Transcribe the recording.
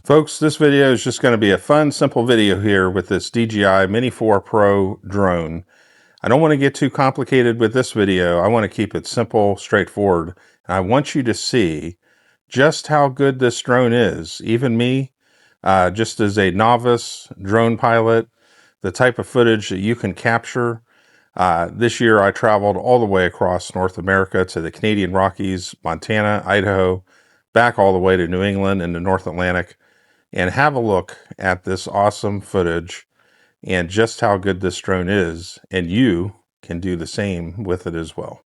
Folks, this video is just going to be a fun, simple video here with this DJI Mini 4 Pro drone. I don't want to get too complicated with this video. I want to keep it simple, straightforward. And I want you to see just how good this drone is. Even me, just as a novice drone pilot, the type of footage that you can capture. This year I traveled all the way across North America to the Canadian Rockies, Montana, Idaho, back all the way to New England and the North Atlantic. And have a look at this awesome footage and just how good this drone is, and you can do the same with it as well.